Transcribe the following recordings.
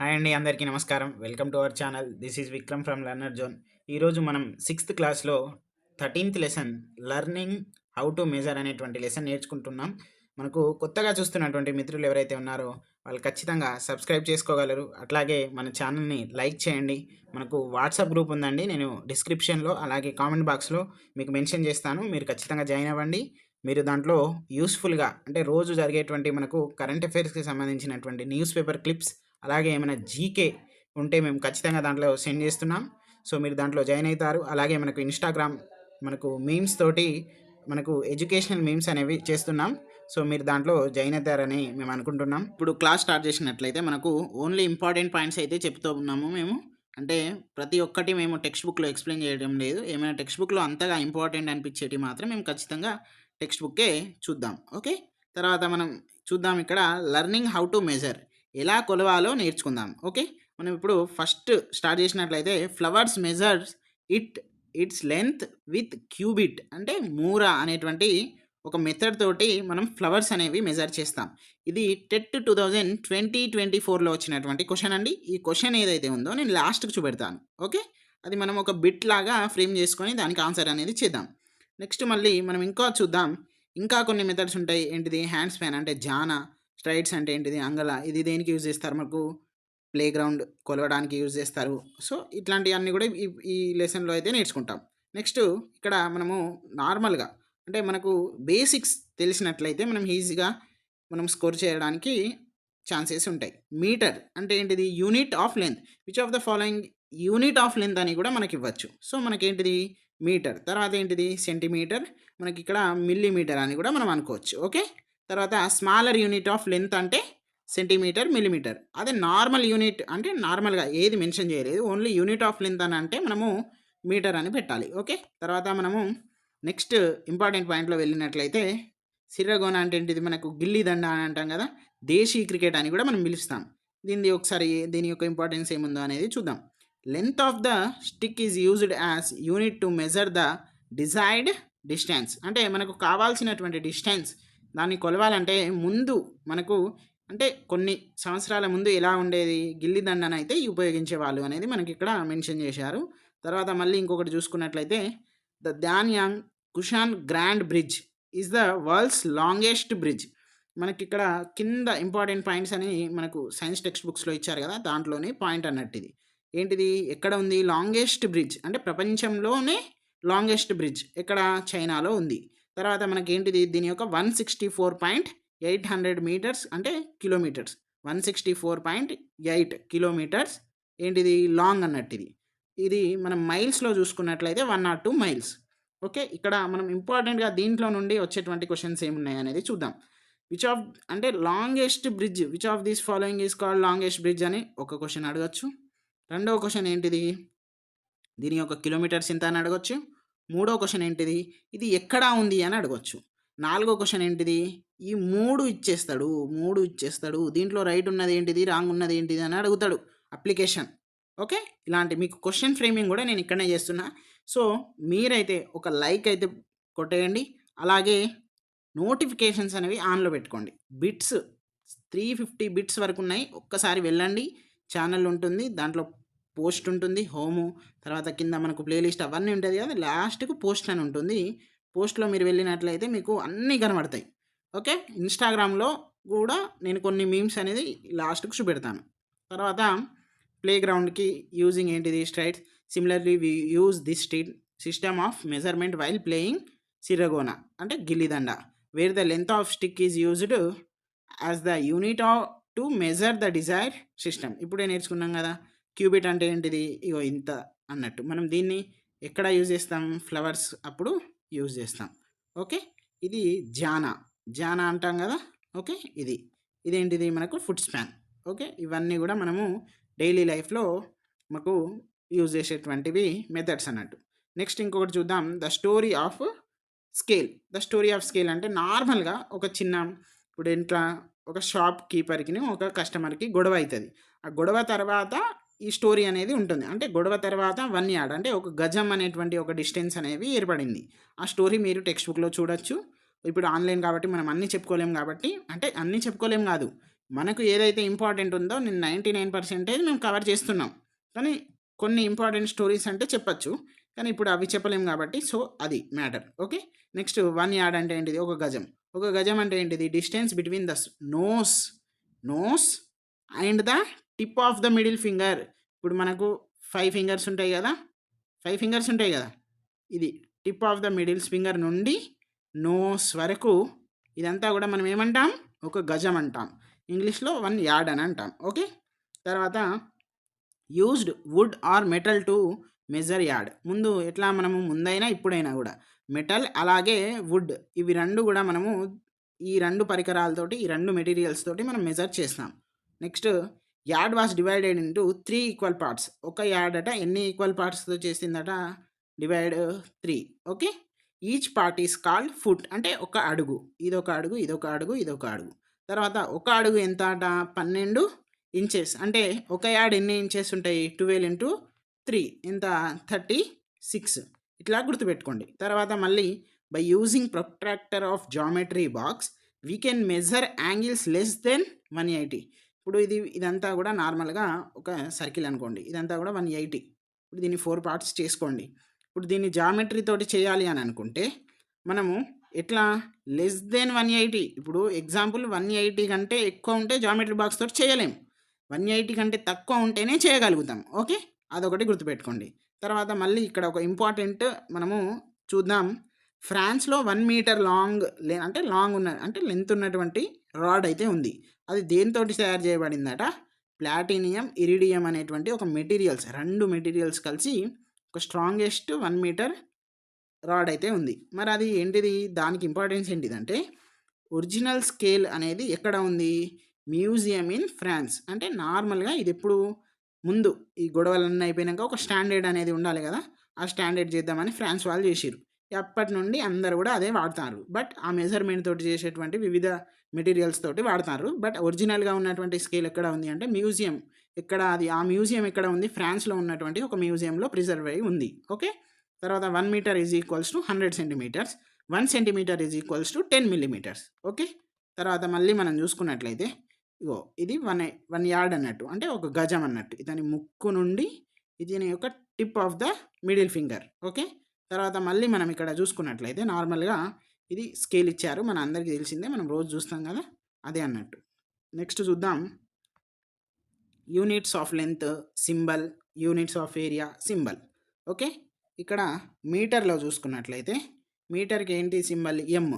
Hi అండి, అందరికీ నమస్కారం. Welcome to our channel. This is Vikram from learner zone. ఈరోజు మనం 6th క్లాస్లో 13th lesson learning how to measure అనేటువంటి లెసన్ నేర్చుకుంటున్నాం. మనకు కొత్తగా చూస్తున్నటువంటి మిత్రులు ఎవరైతే ఉన్నారో వాళ్ళు ఖచ్చితంగా సబ్స్క్రైబ్ చేసుకోగలరు. అట్లాగే మన ఛానల్ని లైక్ చేయండి. మనకు వాట్సాప్ గ్రూప్ ఉందండి, నేను డిస్క్రిప్షన్లో అలాగే కామెంట్ బాక్స్లో మీకు మెన్షన్ చేస్తాను. మీరు ఖచ్చితంగా జాయిన్ అవ్వండి. మీరు దాంట్లో యూస్ఫుల్గా అంటే రోజు జరిగేటువంటి మనకు కరెంట్ అఫైర్స్కి సంబంధించినటువంటి న్యూస్ పేపర్ క్లిప్స్ అలాగే ఏమైనా జీకే ఉంటే మేము ఖచ్చితంగా దాంట్లో సెండ్ చేస్తున్నాం. సో మీరు దాంట్లో జాయిన్ అవుతారు. అలాగే మనకు ఇన్స్టాగ్రామ్ మనకు మీమ్స్ తోటి మనకు ఎడ్యుకేషనల్ మీమ్స్ అనేవి చేస్తున్నాం. సో మీరు దాంట్లో జాయిన్ అవుతారని మేము అనుకుంటున్నాం. ఇప్పుడు క్లాస్ స్టార్ట్ చేసినట్లయితే మనకు ఓన్లీ ఇంపార్టెంట్ పాయింట్స్ అయితే చెప్తూ ఉన్నాము మేము. అంటే ప్రతి ఒక్కటి మేము టెక్స్ట్ బుక్లో ఎక్స్ప్లెయిన్ చేయడం లేదు. ఏమైనా టెక్స్ట్ బుక్లో అంతగా ఇంపార్టెంట్ అనిపించేటి మాత్రం మేము ఖచ్చితంగా టెక్స్ట్ బుక్కే చూద్దాం. ఓకే, తర్వాత మనం చూద్దాం ఇక్కడ లర్నింగ్ హౌ టు మెజర్, ఎలా కొలవాలో నేర్చుకుందాం. ఓకే, మనం ఇప్పుడు ఫస్ట్ స్టార్ట్ చేసినట్లయితే flowers measures its length with cubit, అంటే మూర అనేటువంటి ఒక మెథడ్ తోటి మనం ఫ్లవర్స్ అనేవి మెజర్ చేస్తాం. ఇది టెట్ 2024లో వచ్చినటువంటి క్వశ్చన్ అండి. ఈ క్వశ్చన్ ఏదైతే ఉందో నేను లాస్ట్కి చూపెడతాను. ఓకే, అది మనం ఒక బిట్ లాగా ఫ్రేమ్ చేసుకొని దానికి ఆన్సర్ అనేది చేద్దాం. నెక్స్ట్ మళ్ళీ మనం ఇంకా చూద్దాం. ఇంకా కొన్ని మెథడ్స్ ఉంటాయి. ఏంటిది హ్యాండ్ స్పాన్ అంటే జానా, స్ట్రైట్స్ అంటే ఏంటిది అంగళ. ఇది దేనికి యూజ్ చేస్తారు, మనకు ప్లే గ్రౌండ్ కొలవడానికి యూజ్ చేస్తారు. సో ఇట్లాంటివన్నీ కూడా ఈ లెసన్లో అయితే నేర్చుకుంటాం. నెక్స్ట్ ఇక్కడ మనము నార్మల్గా అంటే మనకు బేసిక్స్ తెలిసినట్లయితే మనం ఈజీగా మనం స్కోర్ చేయడానికి ఛాన్సెస్ ఉంటాయి. మీటర్ అంటే ఏంటిది unit of length. Which of the following unit of length అని కూడా మనకి ఇవ్వచ్చు. సో మనకేంటిది మీటర్. తర్వాత ఏంటిది సెంటీమీటర్, మనకి ఇక్కడ మిల్లీమీటర్ అని కూడా మనం అనుకోవచ్చు. ఓకే, తర్వాత స్మాలర్ యూనిట్ ఆఫ్ లెంత్ అంటే సెంటీమీటర్, మిల్లీమీటర్. అదే నార్మల్ యూనిట్ అంటే నార్మల్గా ఏది మెన్షన్ చేయలేదు, ఓన్లీ యూనిట్ ఆఫ్ లెంత్ అని అంటే మనము మీటర్ అని పెట్టాలి. ఓకే, తర్వాత మనము నెక్స్ట్ ఇంపార్టెంట్ పాయింట్లో వెళ్ళినట్లయితే సిర్రగోన అంటే ఏంటిది, మనకు గిల్లీ దండ అని అంటాం కదా, దేశీ క్రికెట్ అని కూడా మనం పిలుస్తాం. దీని యొక్క ఇంపార్టెన్స్ ఏముందో అనేది చూద్దాం. Length of the stick is used as unit to measure the desired distance, అంటే మనకు కావాల్సినటువంటి డిస్టెన్స్ దాన్ని కొలవాలంటే ముందు మనకు అంటే కొన్ని సంవత్సరాల ముందు ఎలా ఉండేది, గిల్లి దండను అయితే ఉపయోగించేవాళ్ళు అనేది మనకి ఇక్కడ మెన్షన్ చేశారు. తర్వాత మళ్ళీ ఇంకొకటి చూసుకున్నట్లయితే the Danyang Kunshan grand bridge is the world's longest bridge. మనకి ఇక్కడ కింద ఇంపార్టెంట్ పాయింట్స్ అని మనకు సైన్స్ టెక్స్ట్ బుక్స్లో ఇచ్చారు కదా, దాంట్లోనే పాయింట్ అన్నట్టు ఇది. ఏంటిది, ఎక్కడ ఉంది లాంగెస్ట్ బ్రిడ్జ్ అంటే ప్రపంచంలోనే లాంగెస్ట్ బ్రిడ్జ్ ఎక్కడ, చైనాలో ఉంది. తర్వాత మనకి ఏంటిది, దీని యొక్క 164.800 మీటర్స్ అంటే కిలోమీటర్స్, 164.8 కిలోమీటర్స్ ఏంటిది లాంగ్ అన్నట్టు ఇది. ఇది మనం మైల్స్లో చూసుకున్నట్లయితే 102 మైల్స్. ఓకే, ఇక్కడ మనం ఇంపార్టెంట్గా దీంట్లో నుండి వచ్చేటువంటి క్వశ్చన్స్ ఏమున్నాయి అనేది చూద్దాం. విచ్ ఆఫ్ అంటే longest bridge, which of these following is called longest bridge అని ఒక క్వశ్చన్ అడగచ్చు. రెండవ క్వశ్చన్ ఏంటిది, దీని యొక్క కిలోమీటర్స్ ఎంత అని అడగచ్చు. మూడో క్వశ్చన్ ఏంటిది, ఇది ఎక్కడ ఉంది అని అడగచ్చు. నాలుగో క్వశ్చన్ ఏంటిది, ఈ మూడు ఇచ్చేస్తాడు, దీంట్లో రైట్ ఉన్నది ఏంటిది, రాంగ్ ఉన్నది ఏంటిది అని అడుగుతాడు అప్లికేషన్. ఓకే, ఇలాంటి మీకు క్వశ్చన్ ఫ్రేమింగ్ కూడా నేను ఇక్కడనే చేస్తున్నా. సో మీరైతే ఒక లైక్ అయితే కొట్టేయండి, అలాగే నోటిఫికేషన్స్ అనేవి ఆన్లో పెట్టుకోండి. బిట్స్ 350 బిట్స్ వరకు ఉన్నాయి. ఒక్కసారి వెళ్ళండి, ఛానల్ ఉంటుంది, దాంట్లో పోస్ట్ ఉంటుంది, హోము, తర్వాత కింద మనకు ప్లేలిస్ట్ అవన్నీ ఉంటుంది కదా, లాస్ట్కు పోస్ట్ అని ఉంటుంది. పోస్ట్లో మీరు వెళ్ళినట్లయితే మీకు అన్నీ కనబడతాయి. ఓకే, ఇన్స్టాగ్రామ్లో కూడా నేను కొన్ని మీమ్స్ అనేది లాస్ట్కు చూపెడతాను. తర్వాత ప్లే గ్రౌండ్కి యూజింగ్ ఏంటిది, straights. Similarly we use this system of measurement while playing సిరగోనా అంటే gilli danda, where the length of stick is used as the unit of to measure the desire system. ఇప్పుడే నేర్చుకున్నాం కదా, క్యూబిట్ అంటే ఏంటిది, ఇగో ఇంత అన్నట్టు. మనం దీన్ని ఎక్కడ యూజ్ చేస్తాం, ఫ్లవర్స్ అప్పుడు యూజ్ చేస్తాం. ఓకే, ఇది జానా అంటాం కదా. ఓకే, ఇదేంటిది మనకు ఫుట్ స్పాన్. ఓకే, ఇవన్నీ కూడా మనము డైలీ లైఫ్లో మనకు యూజ్ చేసేటువంటివి మెథడ్స్ అన్నట్టు. నెక్స్ట్ ఇంకొకటి చూద్దాం, ద స్టోరీ ఆఫ్ స్కేల్ అంటే నార్మల్గా ఒక చిన్న, ఇప్పుడు ఇంట్లో ఒక షాప్ కీపర్కి ఒక కస్టమర్కి గొడవ అవుతుంది. ఆ గొడవ తర్వాత ఈ స్టోరీ అనేది ఉంటుంది. అంటే గొడవ తర్వాత 1 యార్డ్ అంటే ఒక గజం అనేటువంటి ఒక డిస్టెన్స్ అనేవి ఏర్పడింది. ఆ స్టోరీ మీరు టెక్స్ట్ బుక్లో చూడొచ్చు. ఇప్పుడు ఆన్లైన్ కాబట్టి మనం అన్నీ చెప్పుకోలేం కాబట్టి, అంటే అన్నీ చెప్పుకోలేం కాదు, మనకు ఏదైతే ఇంపార్టెంట్ ఉందో నేను 99% మేము కవర్ చేస్తున్నాం. కానీ కొన్ని ఇంపార్టెంట్ స్టోరీస్ అంటే చెప్పచ్చు. కానీ ఇప్పుడు అవి చెప్పలేము కాబట్టి సో అది మ్యాటర్. ఓకే. నెక్స్ట్ 1 యార్డ్ అంటే ఏంటిది? ఒక గజం. ఒక గజం అంటే ఏంటిది? Distance between the nose and the tip of the middle finger. ఇప్పుడు మనకు 5 ఫింగర్స్ ఉంటాయి కదా! 5 ఫింగర్స్ ఉంటాయి కదా! ఇది tip of the middle finger నుండి నోస్ వరకు ఇదంతా కూడా మనం ఏమంటాం? ఒక గజం అంటాం. ఇంగ్లీష్లో 1 యార్డ్ అని అంటాం. ఓకే. తర్వాత used wood or metal to measure yard. ముందు ఎట్లా మనము ముందైనా ఇప్పుడైనా కూడా మెటల్ అలాగే వుడ్ ఇవి రెండు కూడా మనము ఈ రెండు పరికరాలతోటి ఈ రెండు మెటీరియల్స్ తోటి మనం మెజర్ చేస్తాం. Next yard was divided into 3 equal parts. ఒక యార్డ్ అట ఎన్ని ఈక్వల్ పార్ట్స్తో చేసిందట? Divide 3. Okay. Each part is called foot. అంటే ఒక అడుగు, ఇదొక అడుగు, ఇదొక అడుగు, ఇదొక అడుగు. తర్వాత ఒక అడుగు ఎంత అట? 12 ఇంచెస్. అంటే ఒక యార్డ్ ఎన్ని ఇంచెస్ ఉంటాయి? 12 ఇంటూ 3 ఎంత? 36. ఇట్లా గుర్తుపెట్టుకోండి. తర్వాత మళ్ళీ by using protractor of geometry box we can measure angles less than 180. ఇప్పుడు ఇదంతా కూడా నార్మల్గా ఒక సర్కిల్ అనుకోండి. ఇదంతా కూడా 180. ఇప్పుడు దీన్ని 4 పార్ట్స్ చేసుకోండి. ఇప్పుడు దీన్ని జామెట్రీ తోటి చేయాలి అని అనుకుంటే మనము ఎట్లా? Less than 180. ఇప్పుడు ఎగ్జాంపుల్ 180 కంటే ఎక్కువ ఉంటే జామెట్రీ బాక్స్ తోటి చేయలేం. 180 కంటే తక్కువ ఉంటేనే చేయగలుగుతాం. ఓకే. అదొకటి గుర్తుపెట్టుకోండి. తర్వాత మళ్ళీ ఇక్కడ ఒక ఇంపార్టెంట్ మనము చూద్దాం. ఫ్రాన్స్లో 1 మీటర్ లాంగ్ అంటే లెంత్ ఉన్నటువంటి రాడ్ అయితే ఉంది. అది దేనితోటి తయారు చేయబడిందట? ప్లాటినియం, ఇరిడియం అనేటువంటి ఒక మెటీరియల్స్, 2 మెటీరియల్స్ కలిసి ఒక స్ట్రాంగెస్ట్ 1 మీటర్ రాడ్ అయితే ఉంది. మరి అది ఏంటిది? దానికి ఇంపార్టెన్స్ ఏంటిదంటే ఒరిజినల్ స్కేల్ అనేది ఎక్కడ ఉంది? Museum in France. అంటే నార్మల్గా ఇది ఎప్పుడు ముందు ఈ గొడవలన్నీ అయిపోయినాక ఒక స్టాండర్డ్ అనేది ఉండాలి కదా! ఆ స్టాండర్డ్ చేద్దామని ఫ్రాన్స్ వాళ్ళు చేసిర్రు. అప్పటి నుండి అందరూ కూడా అదే వాడతారు. బట్ ఆ మెజర్మెంట్ తోటి చేసేటువంటి వివిధ మెటీరియల్స్ తోటి వాడతారు. బట్ ఒరిజినల్గా ఉన్నటువంటి స్కేల్ ఎక్కడ ఉంది అంటే మ్యూజియం. ఎక్కడ అది? ఆ మ్యూజియం ఎక్కడ ఉంది? ఫ్రాన్స్లో ఉన్నటువంటి ఒక మ్యూజియంలో ప్రిజర్వ్ అయి ఉంది. ఓకే. తర్వాత 1 metre is equals to 100 centimetres. 1 centimetre is equals to 10 millimetres. Okay. తర్వాత మళ్ళీ మనం చూసుకున్నట్లయితే ఇగో ఇది 1 యార్డ్ అన్నట్టు, అంటే ఒక గజం అన్నట్టు. ఇతని ముక్కు నుండి ఇతని యొక్క tip of the middle finger. Okay. తర్వాత మళ్ళీ మనం ఇక్కడ చూసుకున్నట్లయితే నార్మల్గా ఇది స్కేల్ ఇచ్చారు, మన అందరికీ తెలిసిందే, మనం రోజు చూస్తాం కదా, అదే అన్నట్టు. నెక్స్ట్ చూద్దాం. Units of length symbol, units of area symbol. Okay. ఇక్కడ మీటర్లో చూసుకున్నట్లయితే మీటర్కి ఏంటి సింబల్? ఎమ్.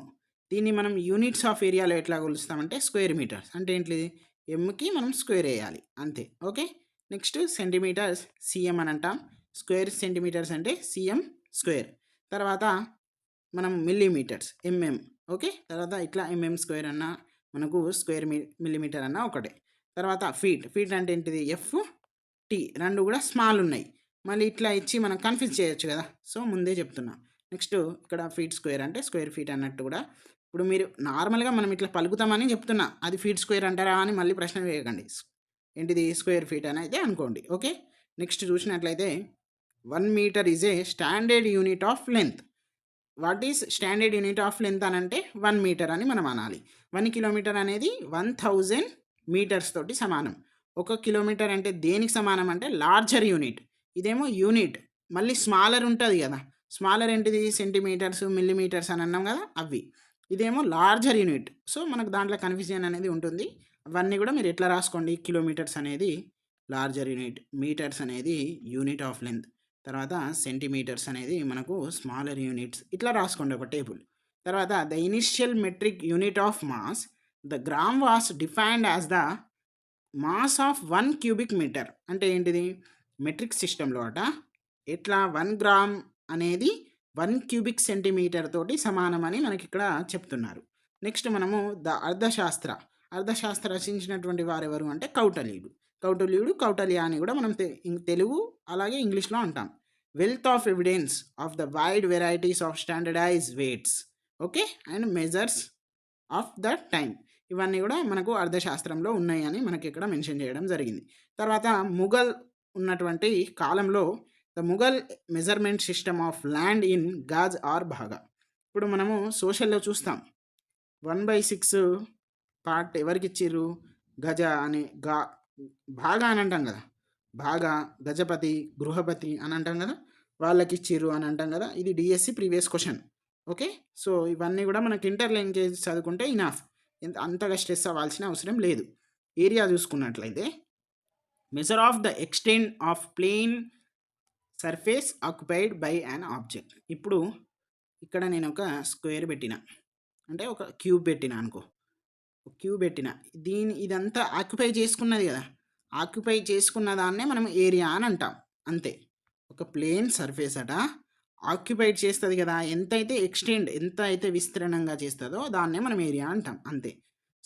దీన్ని మనం యూనిట్స్ ఆఫ్ ఏరియాలో ఎట్లా కొలుస్తామంటే స్క్వేర్ మీటర్స్. అంటే ఏంటి? ఎమ్కి మనం స్క్వేర్ వేయాలి అంతే. ఓకే. నెక్స్ట్ సెంటీమీటర్స్ సిఎం అని అంటాం. స్క్వేర్ సెంటీమీటర్స్ అంటే సిఎం స్క్వేర్. తర్వాత మనం మిల్లీమీటర్స్ ఎంఎం. ఓకే. తర్వాత ఇట్లా ఎంఎం స్క్వేర్ అన్న మనకు స్క్వేర్ మిల్లీమీటర్ అన్న ఒకటే. తర్వాత ఫీట్ అంటే ఏంటిది? ఎఫ్ టీ, రెండు కూడా స్మాల్ ఉన్నాయి. మళ్ళీ ఇట్లా ఇచ్చి మనం కన్ఫ్యూజ్ చేయొచ్చు కదా, సో ముందే చెప్తున్నా. నెక్స్ట్ ఇక్కడ ఫీట్ స్క్వేర్ అంటే స్క్వేర్ ఫీట్ అన్నట్టు కూడా. ఇప్పుడు మీరు నార్మల్గా మనం ఇట్లా పలుకుతామని చెప్తున్నా, అది ఫీట్ స్క్వేర్ అంటారా అని మళ్ళీ ప్రశ్న వేయకండి. ఏంటిది? స్క్వేర్ ఫీట్ అని అయితే అనుకోండి. ఓకే. నెక్స్ట్ చూసినట్లయితే 1 metre is a standard unit of length. What is standard unit of length అని అంటే 1 మీటర్ అని మనం అనాలి. 1 కిలోమీటర్ అనేది 1000 మీటర్స్ తోటి సమానం. 1 కిలోమీటర్ అంటే దేనికి సమానం అంటే లార్జర్ యూనిట్. ఇదేమో యూనిట్, మళ్ళీ స్మాలర్ ఉంటుంది కదా. స్మాలర్ ఏంటిది? సెంటీమీటర్స్, మిల్లీమీటర్స్ అని అన్నాం కదా, అవి. ఇదేమో లార్జర్ యూనిట్. సో మనకు దాంట్లో కన్ఫ్యూజన్ అనేది ఉంటుంది. అవన్నీ కూడా మీరు ఎట్లా రాసుకోండి. కిలోమీటర్స్ అనేది లార్జర్ యూనిట్, మీటర్స్ అనేది యూనిట్ ఆఫ్ లెంత్, తర్వాత సెంటీమీటర్స్ అనేది మనకు స్మాలర్ యూనిట్స్. ఇట్లా రాసుకోండి ఒక టేబుల్. తర్వాత the initial metric unit of mass the gram was defined as the mass of 1 cubic metre. అంటే ఏంటిది? మెట్రిక్ సిస్టంలో అట ఎట్లా 1 గ్రామ్ అనేది 1 క్యూబిక్ సెంటీమీటర్ తోటి సమానమని మనకి ఇక్కడ చెప్తున్నారు. నెక్స్ట్ మనము ద అర్థశాస్త్ర రచించినటువంటి వారెవరు అంటే కౌటల్యుడు అని కూడా మనం తెలుగు అలాగే ఇంగ్లీష్లో అంటాం. Wealth of evidence of the wide varieties of standardise weights. Okay. And measures of the time. ఇవన్నీ కూడా మనకు అర్థశాస్త్రంలో ఉన్నాయి అని మనకి ఇక్కడ మెన్షన్ చేయడం జరిగింది. తర్వాత ముఘల్ ఉన్నటువంటి కాలంలో the Mughal measurement system of land in gaz or భాగా. ఇప్పుడు మనము సోషల్లో చూస్తాం 1/6 పార్ట్ ఎవరికి ఇచ్చిర్రు? గజ అని భాగా అని అంటాం కదా, భాగా, గజపతి, గృహపతి అని అంటాం కదా, వాళ్ళకి ఇచ్చిర్రు అని అంటాం కదా. ఇది DSC previous question. Okay, so ఇవన్నీ కూడా మనకి ఇంటర్ లాంగ్వేజ్ చదువుకుంటే ఇనాఫ్, అంతగా స్ట్రెస్ అవ్వాల్సిన అవసరం లేదు. ఏరియా చూసుకున్నట్లయితే measure of the extent of plane surface occupied by an object. ఇప్పుడు ఇక్కడ నేను ఒక స్క్వేర్ పెట్టిన, అంటే ఒక క్యూబ్ పెట్టిన అనుకో, క్యూబ్ పెట్టిన, ఇదంతా ఆక్యుపై చేసుకున్నది కదా, ఆక్యుపై చేసుకున్న దాన్నే మనం ఏరియా అని అంటాం. అంతే, ఒక ప్లేన్ సర్ఫేస్ అట ఆక్యుపైడ్ చేస్తుంది కదా, ఎంత అయితే విస్తీర్ణంగా చేస్తుందో దాన్నే మనం ఏరియా అంటాం. అంతే.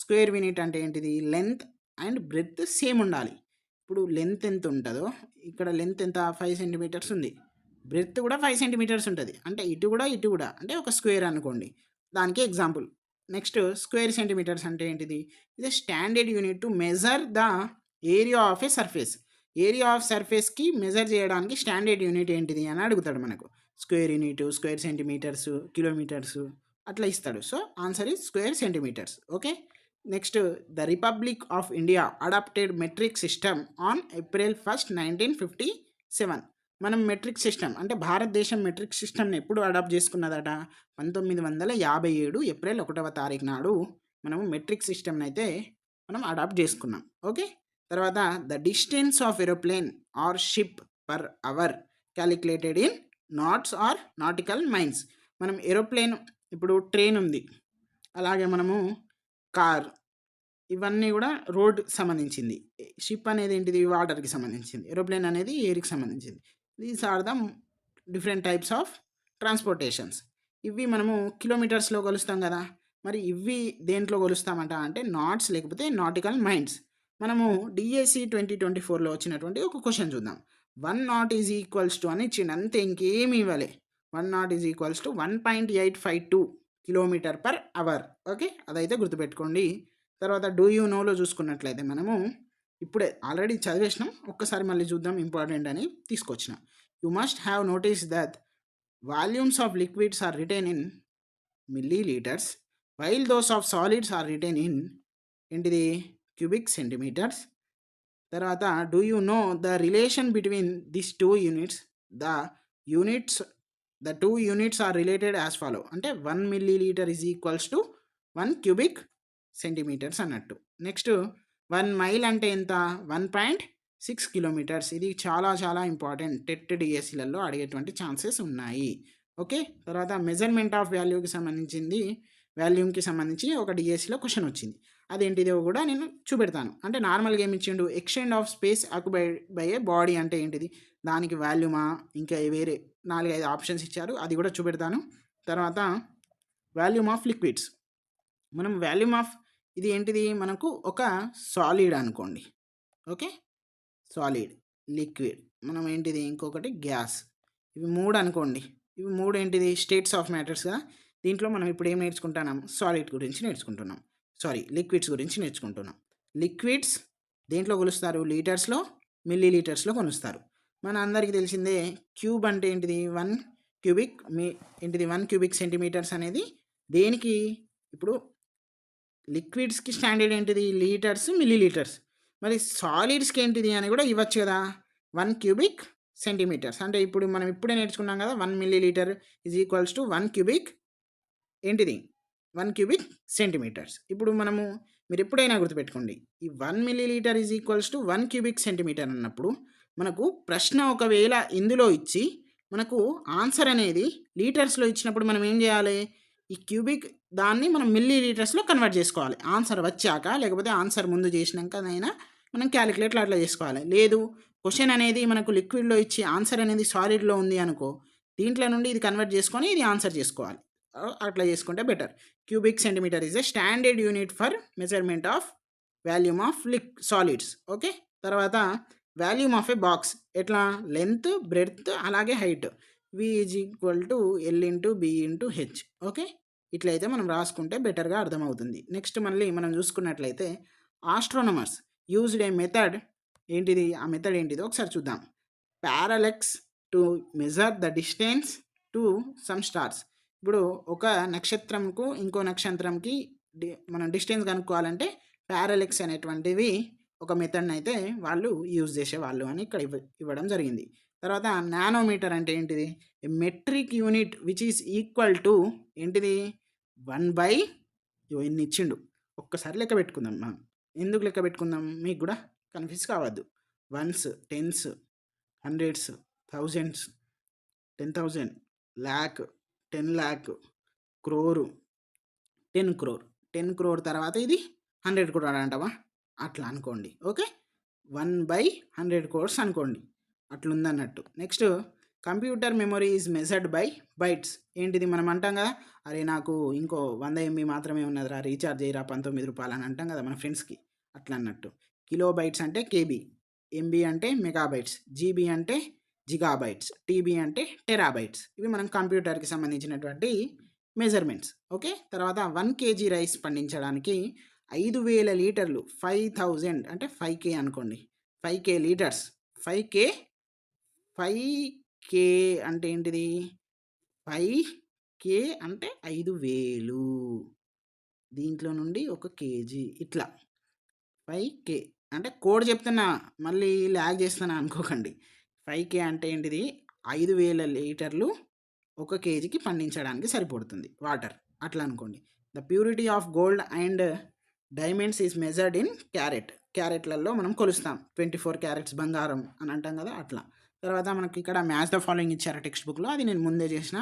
స్క్వేర్ యూనిట్ అంటే ఏంటిది, లెంత్ అండ్ బ్రెడ్త్ సేమ్ ఉండాలి. ఇప్పుడు లెంత్ ఎంత ఉంటుందో, ఇక్కడ లెంత్ ఎంత 5 సెంటీమీటర్స్ ఉంది, బ్రెడ్త్ కూడా 5 సెంటీమీటర్స్ ఉంటుంది, అంటే ఇటు కూడా అంటే ఒక స్క్వేర్ అనుకోండి, దానికి ఎగ్జాంపుల్. నెక్స్ట్ స్క్వేర్ సెంటీమీటర్స్ అంటే ఏంటిది, ఇది standard unit to measure the area of a surface. Area of సర్ఫేస్కి మెజర్ చేయడానికి స్టాండర్డ్ యూనిట్ ఏంటిది అని అడుగుతాడు మనకు. Square unit, square centimeters, kilometers అట్లా ఇస్తాడు. So answer is square centimeters. Okay, next the republic of India adopted metric system on April 1, 1957. మనం metric system అంటే భారతదేశం మెట్రిక్ సిస్టమ్ని ఎప్పుడు అడాప్ట్ చేసుకున్నదట, 1957 ఏప్రిల్ 1వ తారీఖు నాడు మనము మెట్రిక్ సిస్టమ్ని అయితే మనం అడాప్ట్ చేసుకున్నాం. ఓకే, తర్వాత the distance of aeroplane or ship per hour calculated in knots or nautical miles. మనం ఏరోప్లేన్, ఇప్పుడు ట్రైన్ ఉంది, అలాగే మనము కార్, ఇవన్నీ కూడా రోడ్ సంబంధించింది. షిప్ అనేది ఏంటిది, వాటర్కి సంబంధించింది. ఏరోప్లేన్ అనేది ఎయిర్కి సంబంధించింది. These are the different types of transportations. ఇవి మనము కిలోమీటర్స్లో కొలుస్తాం కదా, మరి ఇవి దేంట్లో కొలుస్తామంట అంటే నాట్స్ లేకపోతే నాటికల్ మైల్స్. మనము డిఎస్సి 2024లో వచ్చినటువంటి ఒక క్వశ్చన్ చూద్దాం. 1 నాట్ ఈజ్ ఈక్వల్స్ టు అని ఇచ్చిండు, అంతే, ఇంకేమి ఇవ్వలే. 1 knot is equals to 1.852 kilometre per hour. Okay, అదైతే గుర్తుపెట్టుకోండి. తర్వాత డూ యూ నోలో చూసుకున్నట్లయితే మనము ఇప్పుడే ఆల్రెడీ చదివేసినాం, ఒక్కసారి మళ్ళీ చూద్దాం, ఇంపార్టెంట్ అని తీసుకొచ్చిన. You must have notice that volumes of liquids are retain in millilitres while those of solids are retain in ఏంటిది, క్యూబిక్ సెంటీమీటర్స్. తర్వాత do you know the relation between this two units, the two units are related as follow. అంటే 1 milliliter is equals to 1 cubic centimetres అన్నట్టు. Next 1 mile అంటే ఎంత, 1.6 kilometres. ఇది చాలా చాలా important, TET డిఎస్సిలలో అడిగేటువంటి ఛాన్సెస్ ఉన్నాయి. ఓకే, తర్వాత మెజర్మెంట్ ఆఫ్ వాల్యూమ్కి సంబంధించి ఒక డిఎస్సిలో క్వశ్చన్ వచ్చింది, అదేంటిదో కూడా నేను చూపెడతాను. అంటే నార్మల్గా ఏమి ఇచ్చిండు, extend of space occupied by A body అంటే ఏంటిది, దానికి వాల్యూమా, ఇంకా వేరే 4-5 ఆప్షన్స్ ఇచ్చారు, అది కూడా చూపెడతాను. తర్వాత వాల్యూమ్ ఆఫ్ లిక్విడ్స్, మనం వాల్యూమ్ ఆఫ్ ఇది ఏంటిది, మనకు ఒక సాలిడ్ అనుకోండి. ఓకే, సాలిడ్, లిక్విడ్, మనం ఏంటిది, ఇంకొకటి గ్యాస్, ఇవి 3 అనుకోండి. ఇవి 3 ఏంటిది, స్టేట్స్ ఆఫ్ మ్యాటర్స్ కదా. దీంట్లో మనం ఇప్పుడు ఏం నేర్చుకుంటున్నాం, సాలిడ్ గురించి నేర్చుకుంటున్నాం, లిక్విడ్స్ గురించి నేర్చుకుంటున్నాం. లిక్విడ్స్ దేంట్లో కొలుస్తారు, లీటర్స్లో, మిల్లీ లీటర్స్లో కొలుస్తారు. మన అందరికీ తెలిసిందే, క్యూబ్ అంటే ఏంటిది, 1 క్యూబిక్ ఏంటిది 1 క్యూబిక్ సెంటీమీటర్స్ అనేది దేనికి, ఇప్పుడు లిక్విడ్స్కి స్టాండర్డ్ ఏంటిది, లీటర్స్, మిల్లీ లీటర్స్. మరి సాలిడ్స్కి ఏంటిది అని కూడా ఇవ్వచ్చు కదా, 1 క్యూబిక్ సెంటీమీటర్స్. అంటే ఇప్పుడు మనం ఇప్పుడే నేర్చుకున్నాం కదా, 1 milliliter is equals to 1 cubic ఏంటిది, 1 క్యూబిక్ సెంటీమీటర్స్. ఇప్పుడు మీరు ఎప్పుడైనా గుర్తుపెట్టుకోండి, ఈ 1 milliliter is equals to 1 cubic centimetre అన్నప్పుడు మనకు ప్రశ్న ఒకవేళ ఇందులో ఇచ్చి మనకు ఆన్సర్ అనేది లీటర్స్లో ఇచ్చినప్పుడు మనం ఏం చేయాలి, ఈ క్యూబిక్ దాన్ని మనం మిల్లీ లీటర్స్లో కన్వర్ట్ చేసుకోవాలి ఆన్సర్ వచ్చాక, లేకపోతే ఆన్సర్ ముందు చేసినాకనైనా మనం క్యాలిక్యులేట్లో అట్లా చేసుకోవాలి. లేదు, క్వశ్చన్ అనేది మనకు లిక్విడ్లో ఇచ్చి ఆన్సర్ అనేది సాలిడ్లో ఉంది అనుకో, దీంట్లో నుండి ఇది కన్వర్ట్ చేసుకొని ఇది ఆన్సర్ చేసుకోవాలి. అట్లా చేసుకుంటే better. Cubic centimetre is a standard unit for measurement of volume of solids. Okay, తర్వాత వాల్యూమ్ ఆఫ్ ఏ బాక్స్ ఎట్లా, లెంత్, బ్రెడ్త్, అలాగే height. V is equal to L into B into H. Okay, ఇట్లయితే మనం రాసుకుంటే బెటర్గా అర్థమవుతుంది. Next మళ్ళీ మనం చూసుకున్నట్లయితే ఆస్ట్రోనమర్స్ యూజ్డ్ ఏ మెథడ్, ఏంటిది ఆ మెథడ్ ఏంటిదో ఒకసారి చూద్దాం. Parallax to measure the distance to some stars. ఇప్పుడు ఒక నక్షత్రంకు ఇంకో నక్షత్రంకి మనం డిస్టెన్స్ కనుక్కోవాలంటే పారలెక్స్ అనేటువంటివి ఒక మెథడ్ని అయితే వాళ్ళు యూజ్ చేసేవాళ్ళు అని ఇక్కడ ఇవ్వడం జరిగింది. తర్వాత నానోమీటర్ అంటే ఏంటిది? Metric unit which is equal to ఏంటిది? 1/, ఇన్ని ఇచ్చిండు, ఒక్కసారి లెక్క పెట్టుకుందాం. మనం ఎందుకు లెక్క పెట్టుకుందాం? మీకు కూడా కన్ఫ్యూజ్ కావద్దు. Ones, tens, hundreds, thousands, 10,000, lakh, 10 lakh, crore, 10 crore, 10 crore తర్వాత ఇది 100 crore అంటావా? అట్లా అనుకోండి. ఓకే, 1/100 crores అనుకోండి, అట్లుందన్నట్టు. Next, computer memory is measured by bytes. ఏంటిది? మనం అంటాం కదా, అరే నాకు ఇంకో 100 MB మాత్రమే ఉన్నదిరా, రీఛార్జ్ చేయరా 19 రూపాయలు అని అంటాం కదా మన ఫ్రెండ్స్కి, అట్లా అన్నట్టు. కిలో బైట్స్ అంటే కేబీ, ఎంబీ అంటే మెగాబైట్స్, జీబీ అంటే జిగాబైట్స్, టీబీ అంటే టెరాబైట్స్. ఇవి మనం కంప్యూటర్కి సంబంధించినటువంటి మెజర్మెంట్స్. ఓకే, తర్వాత 1 kg రైస్ పండించడానికి 5,000 లీటర్లు, 5,000 అంటే 5K అనుకోండి, 5K లీటర్స్, 5K అంటే ఏంటిది? 5K అంటే 5,000, దీంట్లో నుండి 1 kg, ఇట్లా 5K అంటే కోడ్ చెప్తున్నా, మళ్ళీ ల్యాగ్ చేస్తున్నా అనుకోకండి. 5K అంటే ఏంటిది? 5,000 లీటర్లు 1 kgకి పండించడానికి సరిపడుతుంది వాటర్, అట్లా అనుకోండి. The purity of gold and diamonds is measured in carat. క్యారెట్లలో మనం కొలుస్తాం, 24 క్యారెట్స్ బంగారం అని అంటాం కదా, అట్లా. తర్వాత మనకి ఇక్కడ మ్యాచ్ ద ఫాలోయింగ్ ఇచ్చారు టెక్స్ట్ బుక్లో, అది నేను ముందే చేసిన.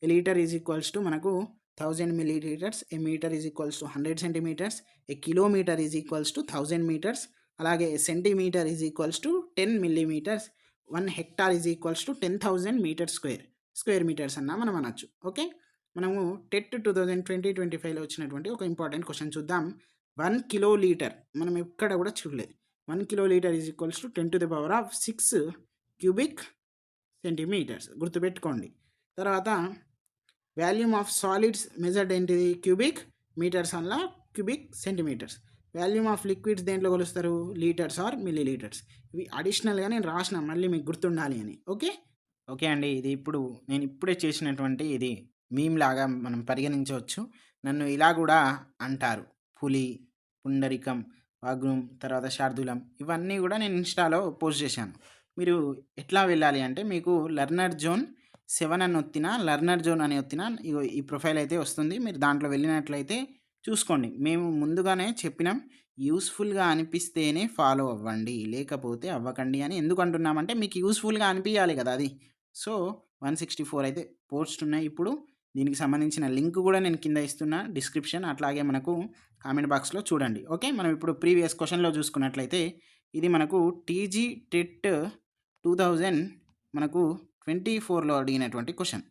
A litre is equals to మనకు 1000 milliliters, a metre is equals to 100 centimeters, a kilometre is equals to 1000 meters, అలాగే centimetre is equals to 10 millimeters, 1 hectare ఈజ్ ఈక్వల్స్ టు 10,000 meters స్క్వేర్ మీటర్స్ అన్నా మనం అనొచ్చు. ఓకే, మనము టెట్ 2020-25లో వచ్చినటువంటి ఒక ఇంపార్టెంట్ క్వశ్చన్ చూద్దాం. 1 కిలోలీటర్ మనం ఎక్కడ కూడా చూడలేదు. 1 kiloliter is equals to 10⁶ cubic centimeters, గుర్తుపెట్టుకోండి. తర్వాత వాల్యూమ్ ఆఫ్ సాలిడ్స్ మెజర్డ్ ఏంటిది? క్యూబిక్ మీటర్స్ అలా cubic centimeters. Volume of liquids దేంట్లో కొలుస్తారు? Liters or milliliters. ఇవి అడిషనల్గా నేను రాసిన, మళ్ళీ మీకు గుర్తుండాలి అని. ఓకే అండి, ఇది నేను ఇప్పుడే చేసినటువంటి ఇది మీమ్ లాగా మనం పరిగణించవచ్చు. నన్ను ఇలా కూడా అంటారు, పులి, పుండరికం, వాగ్రూమ్, తర్వాత శార్దూలం, ఇవన్నీ కూడా నేను ఇన్స్టాలో పోస్ట్ చేశాను. మీరు ఎట్లా వెళ్ళాలి అంటే, మీకు లెర్నర్ జోన్ 7 అని ఒత్తినా, లెర్నర్ జోన్ అని ఒత్తినా ఈ ప్రొఫైల్ అయితే వస్తుంది. మీరు దాంట్లో వెళ్ళినట్లయితే చూసుకోండి. మేము ముందుగానే చెప్పినాం, యూస్ఫుల్గా అనిపిస్తేనే ఫాలో అవ్వండి, లేకపోతే అవ్వకండి అని. ఎందుకు అంటున్నామంటే, మీకు యూస్ఫుల్గా అనిపించాలి కదా అది. సో 164 అయితే పోస్ట్ ఉన్నాయి. ఇప్పుడు దీనికి సంబంధించిన లింక్ కూడా నేను కింద ఇస్తున్నా డిస్క్రిప్షన్, అట్లాగే మనకు కామెంట్ బాక్స్లో చూడండి. ఓకే, మనం ఇప్పుడు ప్రీవియస్ క్వశ్చన్లో చూసుకున్నట్లయితే, ఇది మనకు TG-TET 2024లో అడిగినటువంటి క్వశ్చన్.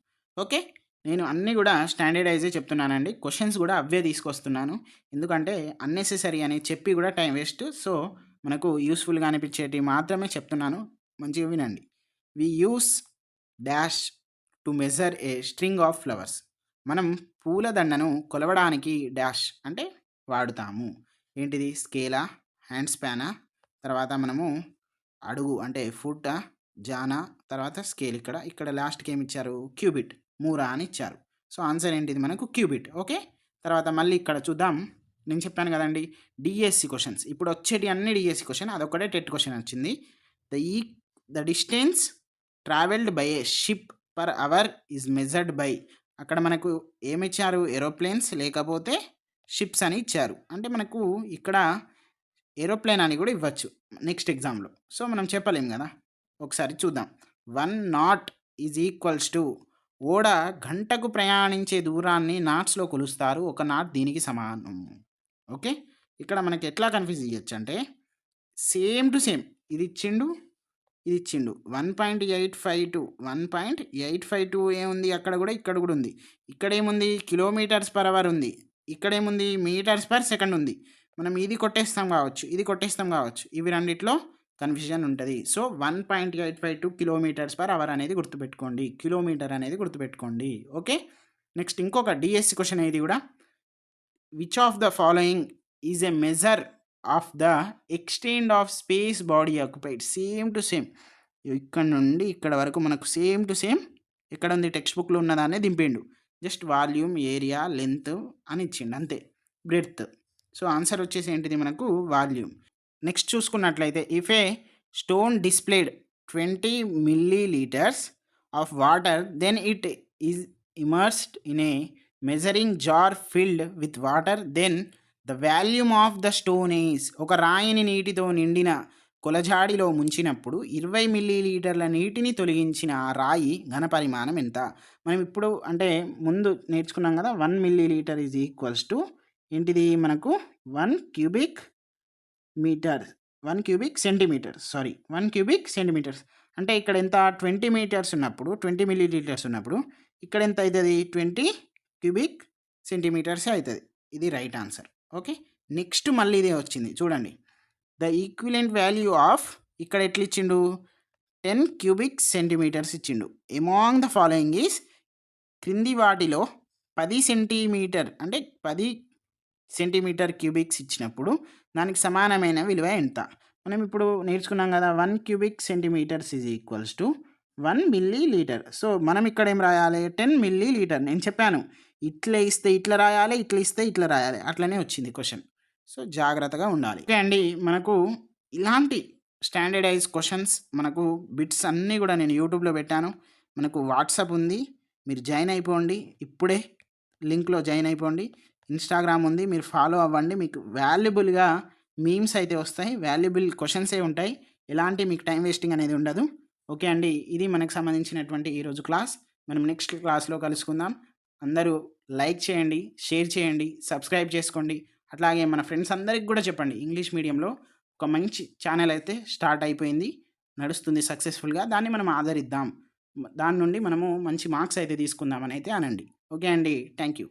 ఓకే, నేను అన్నీ కూడా స్టాండర్డైజే చెప్తున్నానండి, క్వశ్చన్స్ కూడా అవే తీసుకొస్తున్నాను. ఎందుకంటే అన్నెసెసరీ అని చెప్పి కూడా టైం వేస్ట్. సో మనకు యూస్ఫుల్గా అనిపించేటివి మాత్రమే చెప్తున్నాను, మంచిగా వినండి. We use dash to measure a string of flowers. మనం పూలదండను కొలవడానికి డాష్ అంటే వాడుతాము. ఏంటిది? స్కేలా, హ్యాండ్ స్పానా, తర్వాత మనము అడుగు అంటే ఫుట్, జానా, తర్వాత స్కేల్. ఇక్కడ లాస్ట్కి ఏమి ఇచ్చారు? క్యూబిట్, మూరా అని ఇచ్చారు. సో ఆన్సర్ ఏంటిది? మనకు క్యూబిట్. ఓకే, తర్వాత మళ్ళీ ఇక్కడ చూద్దాం. నేను చెప్పాను కదండి డిఎస్సి క్వశ్చన్స్, ఇప్పుడు వచ్చేటి అన్ని డిఎస్సి క్వశ్చన్, అదొక్కటే టెట్ క్వశ్చన్ వచ్చింది. The distance travelled by a ship per hour is measured by. అక్కడ మనకు ఏమిచ్చారు? ఏరోప్లేన్స్ లేకపోతే షిప్స్ అని ఇచ్చారు. అంటే మనకు ఇక్కడ ఏరోప్లేన్ అని కూడా ఇవ్వచ్చు నెక్స్ట్ ఎగ్జామ్లో. సో మనం చెప్పలేం కదా, ఒకసారి చూద్దాం. 1 knot ఈజ్ ఈక్వల్స్ టు, ఓడ గంటకు ప్రయాణించే దూరాన్ని నాట్స్లో కొలుస్తారు, 1 knot దీనికి సమానం. ఓకే, ఇక్కడ మనకి ఎట్లా కన్ఫ్యూజ్ చేయొచ్చు అంటే, సేమ్ టు సేమ్ ఇది ఇచ్చిండు, ఇది ఇచ్చిండు. 1.852 ఏముంది అక్కడ కూడా, ఇక్కడ కూడా ఉంది. ఇక్కడ ఏముంది? కిలోమీటర్స్ పర్ అవర్ ఉంది. ఇక్కడ ఏముంది? మీటర్స్ పర్ సెకండ్ ఉంది. మనం ఇది కొట్టేస్తాం కావచ్చు, ఇది కొట్టేస్తాం కావచ్చు, ఇవి రెండిట్లో కన్ఫ్యూజన్ ఉంటుంది. సో 1.852 కిలోమీటర్స్ పర్ అవర్ అనేది గుర్తుపెట్టుకోండి, కిలోమీటర్ అనేది గుర్తుపెట్టుకోండి. ఓకే, నెక్స్ట్ ఇంకొక డిఎస్సి క్వశ్చన్ ఇది కూడా. Which of the following is a measure of the extend of space body occupied. Same to same ఇక్కడ నుండి ఇక్కడ వరకు మనకు సేమ్ టు సేమ్ ఎక్కడ ఉంది? టెక్స్ట్ బుక్లో ఉన్నదాన్ని దింపిండు. జస్ట్ వాల్యూమ్, ఏరియా, లెంత్ అని ఇచ్చిండు అంతే, బ్రెడ్త్. సో ఆన్సర్ వచ్చేసి ఏంటిది మనకు వాల్యూమ్. నెక్స్ట్ చూసుకున్నట్లయితే if a stone displaced 20 milliliters of water then it is immersed in a measuring jar filled with water then the volume of the stone is. ఒక రాయిని నీటితో నిండిన కొలజాడిలో ముంచినప్పుడు 20 మిల్లీలీటర్ల నీటిని తొలగించిన ఆ రాయి ఘనపరిమాణం ఎంత? మనం ఇప్పుడు అంటే ముందు నేర్చుకున్నాం కదా, 1 మిల్లీలీటర్ ఈజ్ ఈక్వల్స్ టు ఏంటిది మనకు 1 cubic metre 1 cubic centimetre 1 cubic centimetres. అంటే ఇక్కడ ఎంత 20 మీటర్స్ ఉన్నప్పుడు 20 మిల్లీలీటర్స్ ఉన్నప్పుడు ఇక్కడ ఎంత అవుతుంది 20 క్యూబిక్ సెంటీమీటర్సే అవుతుంది. ఇది రైట్ ఆన్సర్. ఓకే, నెక్స్ట్ మళ్ళీ ఇదే వచ్చింది చూడండి. ద ఈక్విలెంట్ వాల్యూ ఆఫ్ ఇక్కడ ఎట్లా ఇచ్చిండు 10 క్యూబిక్ సెంటీమీటర్స్ ఇచ్చిండు. ఎమాంగ్ ద ఫాలోయింగ్ ఈస్ క్రింది వాటిలో 10 సెంటీమీటర్ అంటే 10 సెంటీమీటర్ క్యూబిక్స్ ఇచ్చినప్పుడు దానికి సమానమైన విలువ ఎంత? మనం ఇప్పుడు నేర్చుకున్నాం కదా 1 cubic centimetres is equals to 1 millilitre. So మనం ఇక్కడ ఏం రాయాలి 10 మిల్లీ లీటర్. నేను చెప్పాను ఇట్లా ఇస్తే ఇట్లా రాయాలి, ఇట్లా ఇస్తే ఇట్లా రాయాలి, అట్లనే వచ్చింది క్వశ్చన్. సో జాగ్రత్తగా ఉండాలి. ఓకే అండి, మనకు ఇలాంటి స్టాండర్డైజ్ క్వశ్చన్స్ మనకు బిట్స్ అన్నీ కూడా నేను యూట్యూబ్లో పెట్టాను. మనకు వాట్సాప్ ఉంది, మీరు జాయిన్ అయిపోండి, ఇప్పుడే లింక్లో జాయిన్ అయిపోండి. ఇన్స్టాగ్రామ్ ఉంది, మీరు ఫాలో అవ్వండి. మీకు వాల్యుబుల్గా మీమ్స్ అయితే వస్తాయి, వాల్యుబుల్ క్వశ్చన్సే ఉంటాయి, ఎలాంటి మీకు టైం వేస్టింగ్ అనేది ఉండదు. ఓకే అండి, ఇది మనకు సంబంధించినటువంటి ఈరోజు క్లాస్. మనం నెక్స్ట్ క్లాస్లో కలుసుకుందాం. అందరూ లైక్ చేయండి, షేర్ చేయండి, సబ్స్క్రైబ్ చేసుకోండి. అట్లాగే మన ఫ్రెండ్స్ అందరికి కూడా చెప్పండి. ఇంగ్లీష్ మీడియంలో ఒక మంచి ఛానల్ అయితే స్టార్ట్ అయిపోయింది, నడుస్తుంది సక్సెస్ఫుల్గా. దాన్ని మనం ఆదరిద్దాం, దాని నుండి మనము మంచి మార్క్స్ అయితే తీసుకుందామని అయితే అనండి. ఓకే అండి, థ్యాంక్ యూ.